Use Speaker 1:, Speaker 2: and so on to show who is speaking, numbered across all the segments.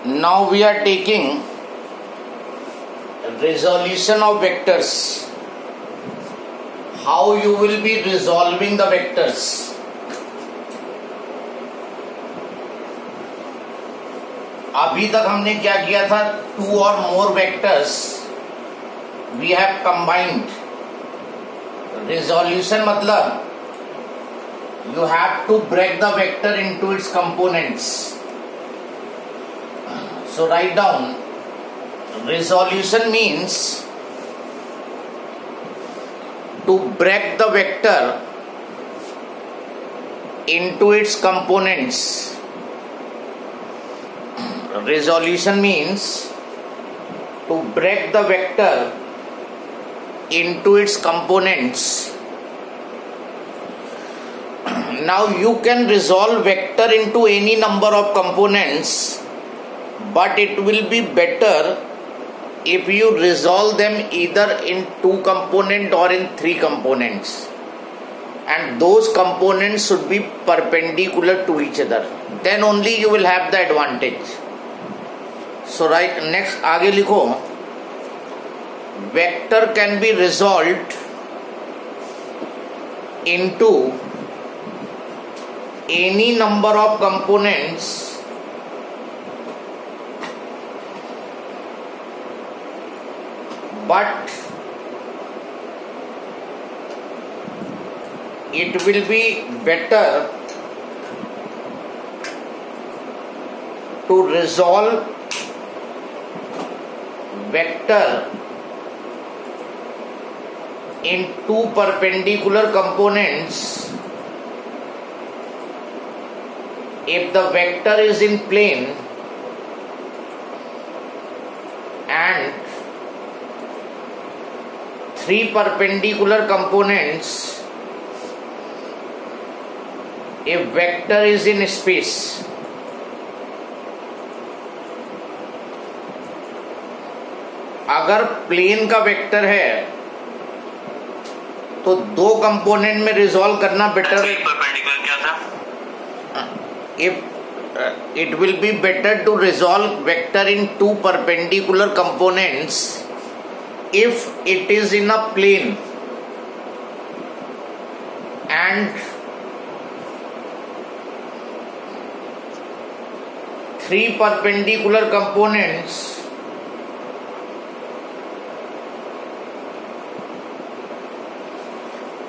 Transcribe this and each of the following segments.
Speaker 1: Now we are taking resolution of vectors. How you will be resolving the vectors? अभी तक हमने क्या किया था? Two or more vectors we have combined. Resolution मतलब you have to break the vector into its components. So write down, resolution means to break the vector into its components. Resolution means to break the vector into its components. Now you can resolve vector into any number of components, but it will be better if you resolve them either in 2 component or in 3 components, and those components should be perpendicular to each other. Then only you will have the advantage. So right next आगे लिखो, vector can be resolved into any number of components but it will be better to resolve vector in 2 perpendicular components if the vector is in plane and 3 perpendicular components if vector is in space. अगर plane का vector है तो 2 component में resolve करना better है.
Speaker 2: Perpendicular क्या था?
Speaker 1: If it will be better to resolve vector in 2 perpendicular components if it is in a plane and 3 perpendicular components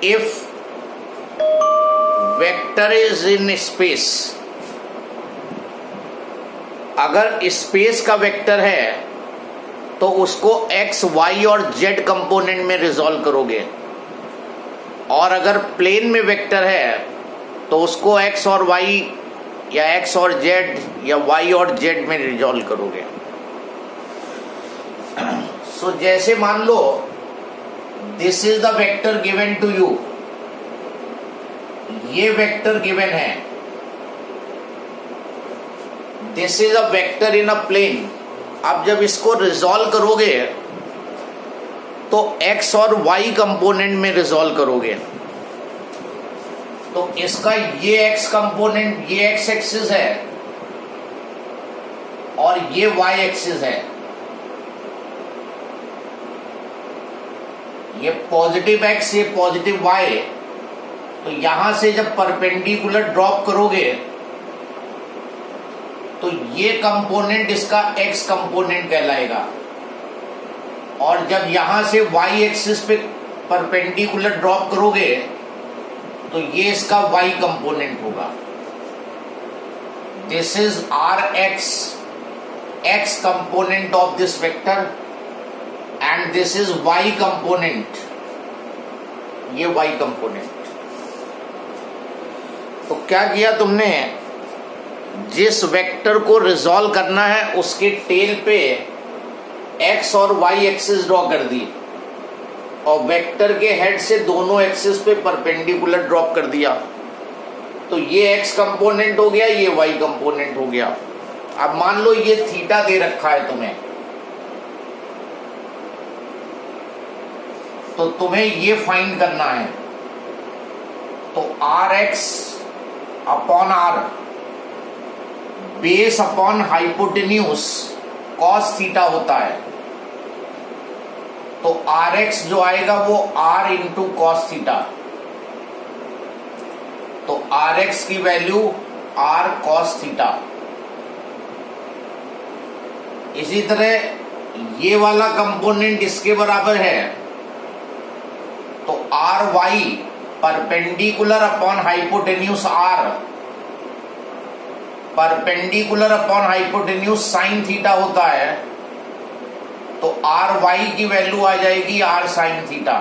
Speaker 1: if vector is in space. अगर space का vector है तो उसको x, y और z component में resolve करोगे, और अगर प्लेन में वेक्टर है तो उसको x और y या x और z या y और z में रिजॉल्व करोगे. सो जैसे मान लो this is the vector given to you, ये वेक्टर गिवन है. This is a vector in a plane. अब जब इसको रिजॉल्व करोगे तो x और y कंपोनेंट में रिजॉल्व करोगे, तो इसका ये x कंपोनेंट ये x एक्सिस है और ये y एक्सिस है. ये पॉजिटिव x ये पॉजिटिव y. तो यहां से जब परपेंडिकुलर ड्रॉप करोगे तो ये कंपोनेंट इसका x कंपोनेंट कहलाएगा, और जब यहां से y एक्सिस पे परपेंडिकुलर ड्रॉप करोगे तो ये इसका y कंपोनेंट होगा. This is R x component of this vector and this is y component, ये y कंपोनेंट. तो क्या किया तुमने? जिस वेक्टर को रिजॉल्व करना है उसके टेल पे x और y एक्सिस ड्रॉ कर दी, और वेक्टर के हेड से दोनों एक्सिस पे परपेंडिकुलर ड्रॉप कर दिया. तो ये x कंपोनेंट हो गया, ये y कंपोनेंट हो गया. अब मान लो ये थीटा दे रखा है तुम्हें, तो तुम्हें ये फाइंड करना है. तो R x upon R base upon hypotenuse cos theta होता है, तो Rx जो आएगा वो R इंटू कॉस थीटा, तो Rx की वैल्यू R कॉस थीटा। इसी तरह ये वाला कंपोनेंट इसके बराबर है, तो Ry perpendicular upon hypotenuse R, perpendicular upon hypotenuse sine theta होता है, तो Ry की वैल्यू आ जाएगी R साइन थीटा।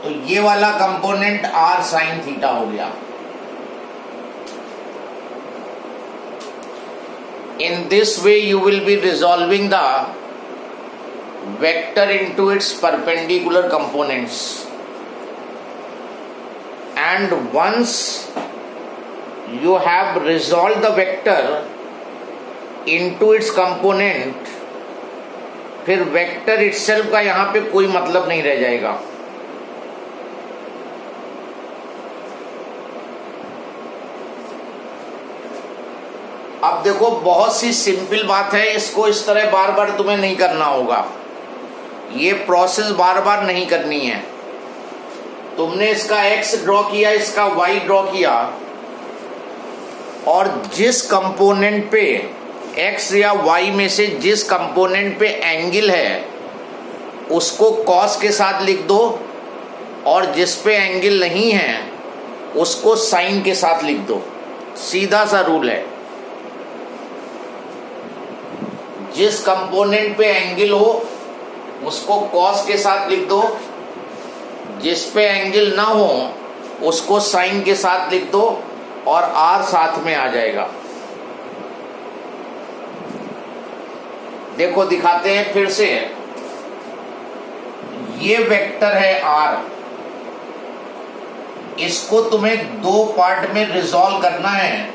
Speaker 1: तो ये वाला कंपोनेंट R साइन थीटा हो गया। In this way you will be resolving the vector into its perpendicular components, and once you have resolved the vector into its component, फिर vector itself का यहां पे कोई मतलब नहीं रह जाएगा। अब देखो बहुत सी सिंपल बात है, इसको इस तरह बार बार तुम्हें नहीं करना होगा, ये प्रोसेस बार बार नहीं करनी है। तुमने इसका x ड्रॉ किया, इसका y ड्रॉ किया, और जिस कंपोनेंट पे x या y में से जिस कंपोनेंट पे एंगल है उसको cos के साथ लिख दो, और जिस पे एंगल नहीं है उसको साइन के साथ लिख दो। सीधा सा रूल है, जिस कंपोनेंट पे एंगल हो उसको cos के साथ लिख दो, जिस पे एंगल ना हो उसको साइन के साथ लिख दो, और R साथ में आ जाएगा। देखो दिखाते हैं फिर से, ये वेक्टर है R, इसको तुम्हें दो पार्ट में रिजॉल्व करना है,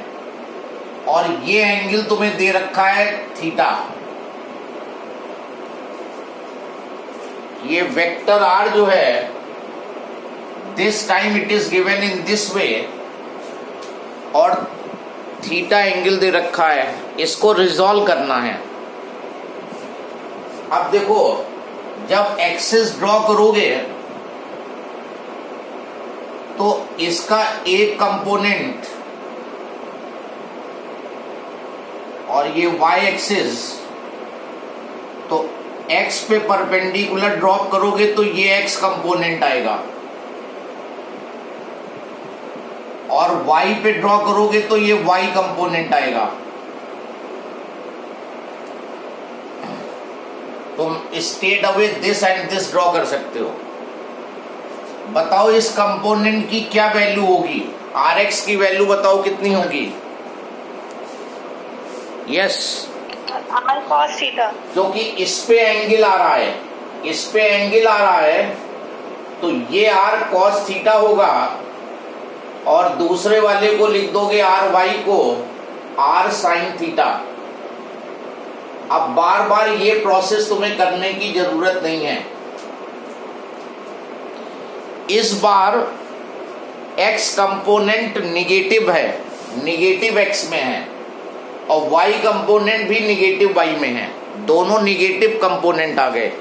Speaker 1: और ये एंगल तुम्हें दे रखा है थीटा। ये वेक्टर R जो है, this time it is given in this way, और थीटा एंगल दे रखा है, इसको रिजॉल्व करना है। अब देखो जब एक्सिस ड्रॉ करोगे तो इसका एक कंपोनेंट और ये y एक्सिस, तो x पे परपेंडिकुलर ड्रॉप करोगे तो ये x कंपोनेंट आएगा, और y पे ड्रॉ करोगे तो ये y कंपोनेंट आएगा। तुम straight away this and this draw कर सकते हो। बताओ इस कंपोनेंट की क्या वैल्यू होगी, Rx की वैल्यू बताओ कितनी होगी? यस,
Speaker 2: R cos थीटा,
Speaker 1: क्योंकि इस पे एंगल आ रहा है, इस पे एंगल आ रहा है, तो ये R cos थीटा होगा, और दूसरे वाले को लिख दोगे Ry को R sin थीटा। अब बार बार ये प्रोसेस तुम्हें करने की जरूरत नहीं है। इस बार x कंपोनेंट निगेटिव है, निगेटिव x में है, और y कंपोनेंट भी निगेटिव y में है, दोनों निगेटिव कंपोनेंट आ गए।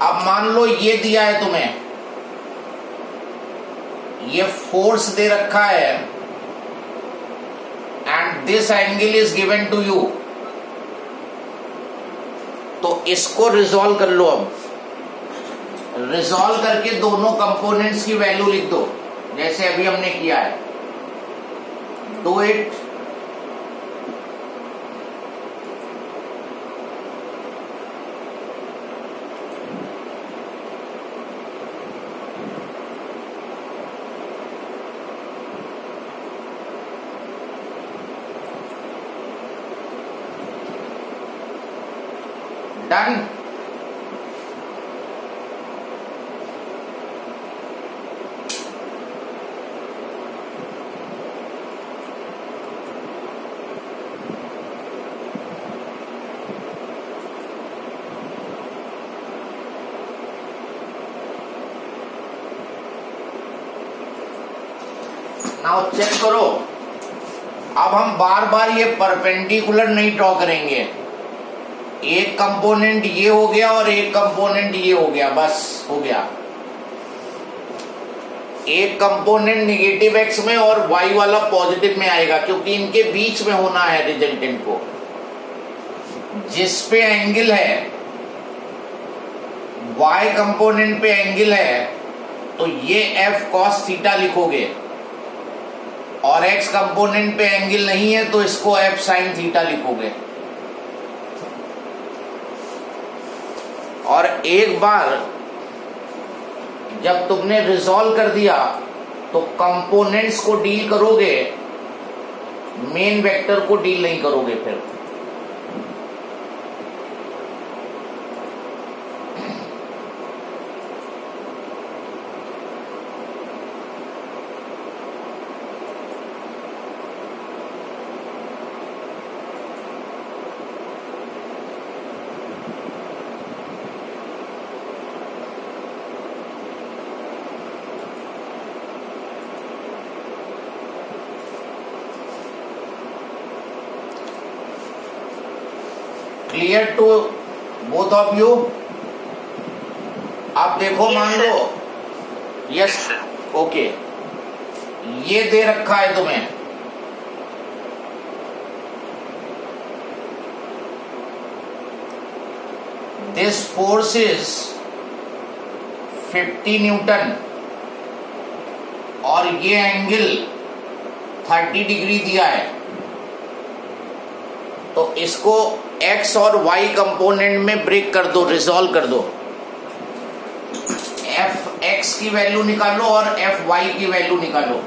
Speaker 1: अब मान लो ये दिया है तुम्हें, ये फोर्स दे रखा है, and this angle is given to you, तो इसको रिजॉल्व कर लो। अब रिजॉल्व करके दोनों कंपोनेंट्स की वैल्यू लिख दो, जैसे अभी हमने किया है। Do it. Done. Now check करो, अब हम बार बार ये परपेंडिकुलर नहीं ड्रॉ करेंगे। एक कंपोनेंट ये हो गया और एक कंपोनेंट ये हो गया, बस हो गया। एक कंपोनेंट निगेटिव एक्स में और वाई वाला पॉजिटिव में आएगा, क्योंकि इनके बीच में होना है रिजल्टेंट को। जिस पे एंगल है, वाई कंपोनेंट पे एंगल है, तो ये एफ कॉस थीटा लिखोगे, और एक्स कंपोनेंट पे एंगल नहीं है तो इसको एफ साइन थीटा लिखोगे। और एक बार जब तुमने रिजॉल्व कर दिया तो कंपोनेंट्स को डील करोगे, मेन वेक्टर को डील नहीं करोगे फिर। Clear to both of you? आप देखो, मान लो, यस, ओके, ये दे रखा है तुम्हें, दिस फोर्स इज 50 न्यूटन और ये एंगल 30 डिग्री दिया है। तो इसको x और y कंपोनेंट में ब्रेक कर दो, रिजॉल्व कर दो। एफ एक्स की वैल्यू निकालो और एफ वाई की वैल्यू निकालो।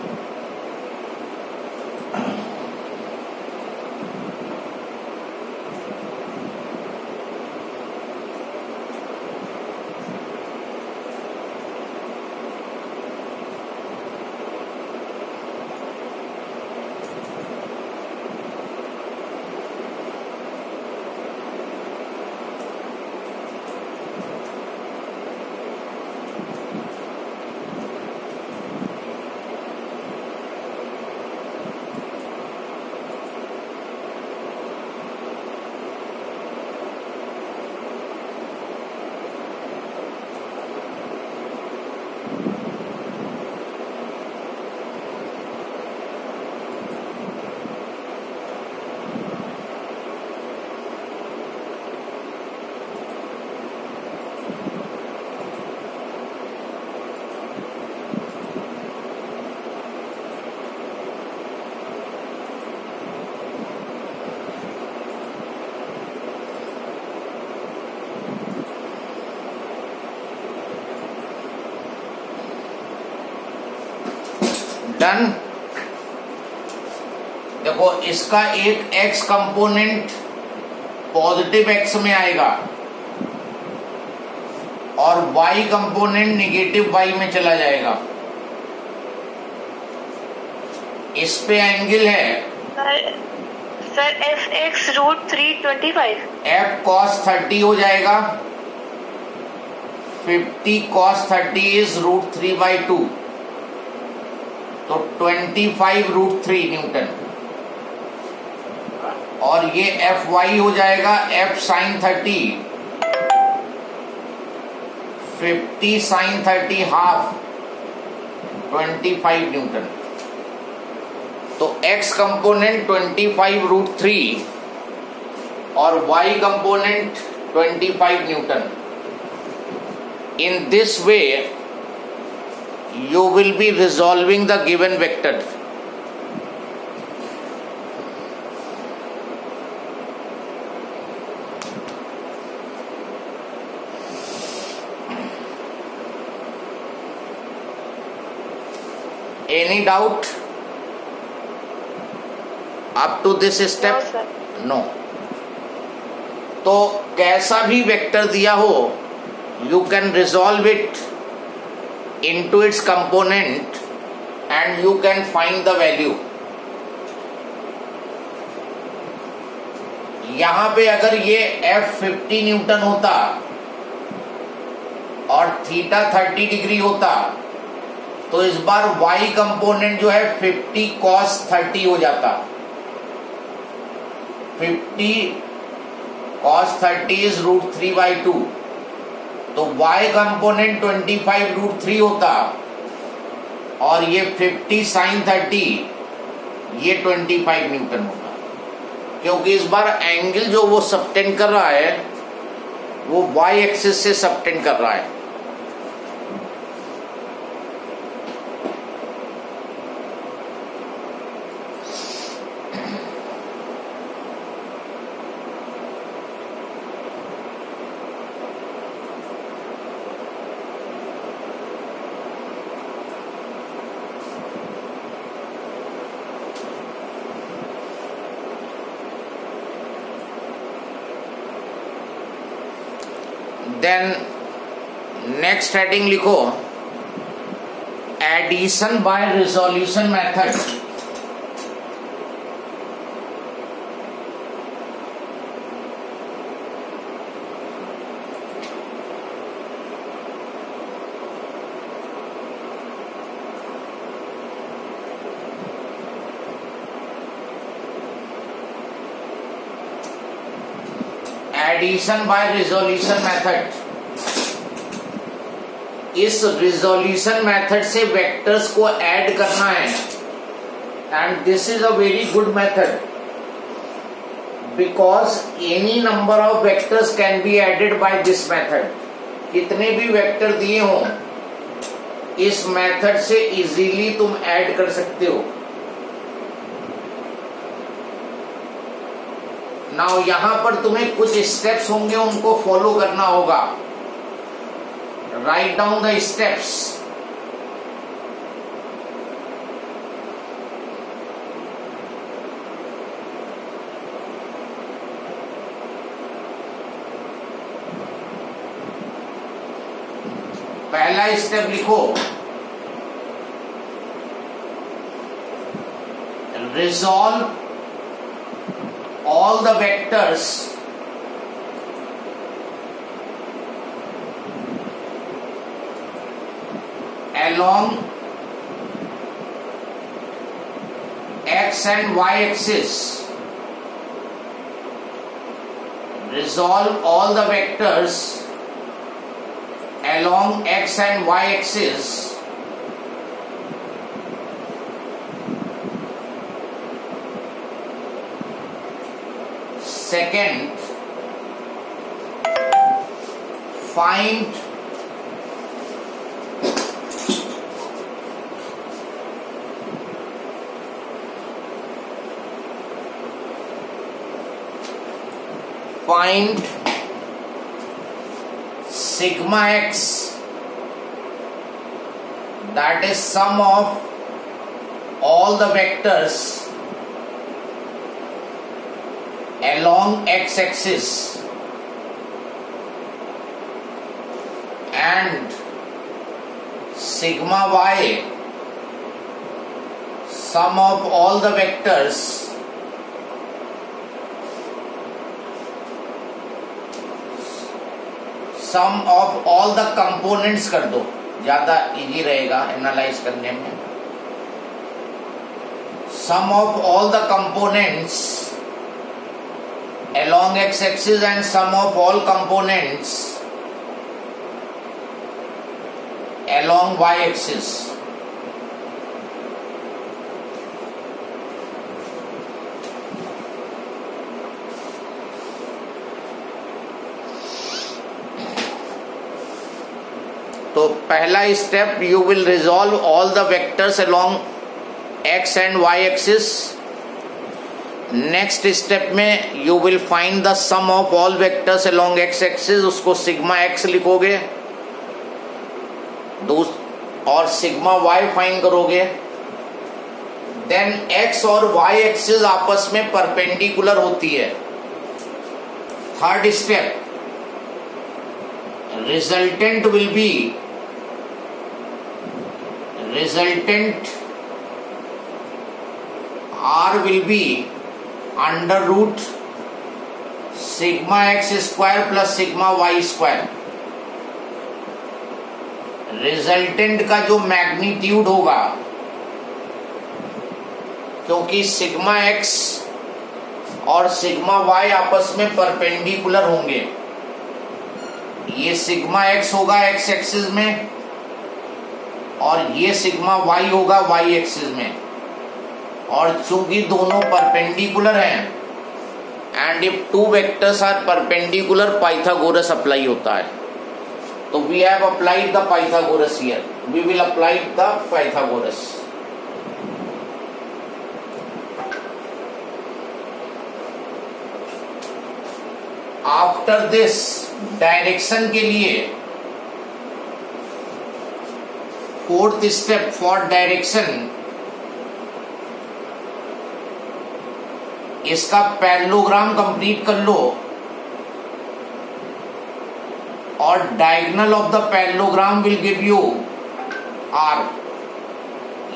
Speaker 1: डन। देखो, इसका एक x कंपोनेंट पॉजिटिव x में आएगा और y कंपोनेंट निगेटिव y में चला जाएगा। इस पे एंगल है
Speaker 2: sir F x √325,
Speaker 1: f cos 30 हो जाएगा। 50 cos 30 इज √3/2, तो 25 √3 न्यूटन। और ये एफ वाई हो जाएगा f sin 30, 50 sin 30 half, 25 Newton. तो x कंपोनेंट 25 √3 और y component 25 Newton. In this way, you will be resolving the given vector. Any doubt up to this step?
Speaker 2: No, sir.
Speaker 1: No. तो कैसा भी vector दिया हो, you can resolve it into its component and you can find the value. यहां पे अगर ये F 50 Newton होता और थीटा 30 डिग्री होता तो इस बार y कंपोनेंट जो है 50 cos 30 हो जाता। 50 cos 30 इज √3/2, तो y कंपोनेंट 25 √3 होता, और ये 50 sin 30 ये 25 न्यूटन होगा, क्योंकि इस बार एंगल जो वो सबटेंड कर रहा है वो y एक्सिस से सबटेंड कर रहा है। देन नेक्स्ट हेडिंग लिखो, addition by resolution method. Addition by resolution method, इस रिजोल्यूशन मेथड से वेक्टर्स को ऐड करना है, and this is a very good method because any number of vectors can be added by this method. कितने भी vector दिए हों, इस मेथड से इजीली तुम ऐड कर सकते हो। नाउ यहां पर तुम्हें कुछ स्टेप्स होंगे, उनको फॉलो करना होगा। Write down the steps. पहला स्टेप लिखो, resolve all the vectors along x and y axis. Resolve all the vectors along x and y axis second, find sigma x, that is sum of all the vectors along x-axis, and sigma y, sum of all the vectors sum of all the components कर दो, ज्यादा easy रहेगा analyse करने में। sum of all the components along x-axis and sum of all components along y-axis. तो पहला step, you will resolve all the vectors along x and y-axis. Next step में you will find the sum of all vectors along x axis, उसको sigma x लिखोगे, और sigma y find करोगे। Then x और y axis आपस में perpendicular होती है। Third step, resultant will be R will be under root sigma x square plus sigma y square. Resultant का जो मैग्नीट्यूड होगा, क्योंकि सिग्मा एक्स और सिग्मा वाई आपस में परपेंडिकुलर होंगे, ये सिग्मा एक्स होगा एक्स एक्सिस में और ये सिग्मा वाई होगा वाई एक्सिस में, और चूंकि दोनों परपेंडिकुलर हैं, and if two vectors are perpendicular, Pythagoras apply होता है। तो we have applied the Pythagoras here, we will apply the Pythagoras. After this, direction के लिए फोर्थ स्टेप फॉर डायरेक्शन, इसका पैरेललोग्राम कंप्लीट कर लो और diagonal of the parallelogram will give you R.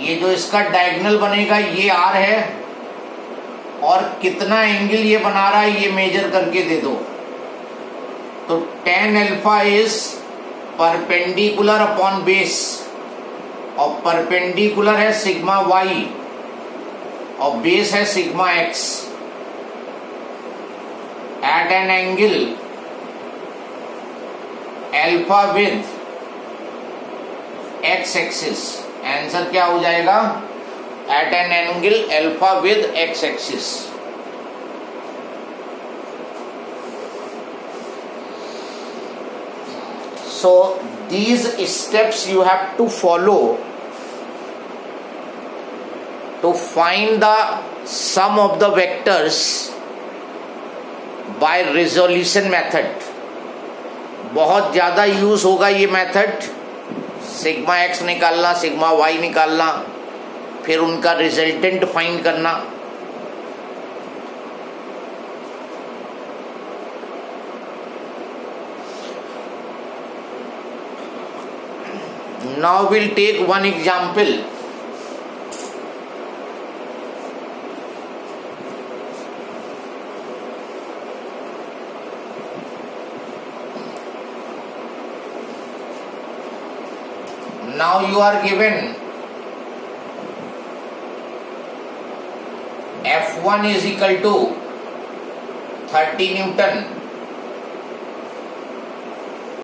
Speaker 1: ये जो इसका डायगोनल बनेगा ये आर है, और कितना एंगल ये बना रहा है ये मेजर करके दे दो। तो tan alpha is perpendicular upon base, और परपेंडिकुलर है सिग्मा वाई और बेस है sigma x at an angle alpha with x axis. Answer क्या हो जाएगा? At an angle alpha with x axis. So these steps you have to follow to find the sum of the vectors by resolution method। बहुत ज्यादा use होगा ये method, sigma x निकालना, sigma Y निकालना, फिर उनका रिजल्टेंट फाइंड करना। Now we'll take one example. Now you are given F1 is equal to 30 Newton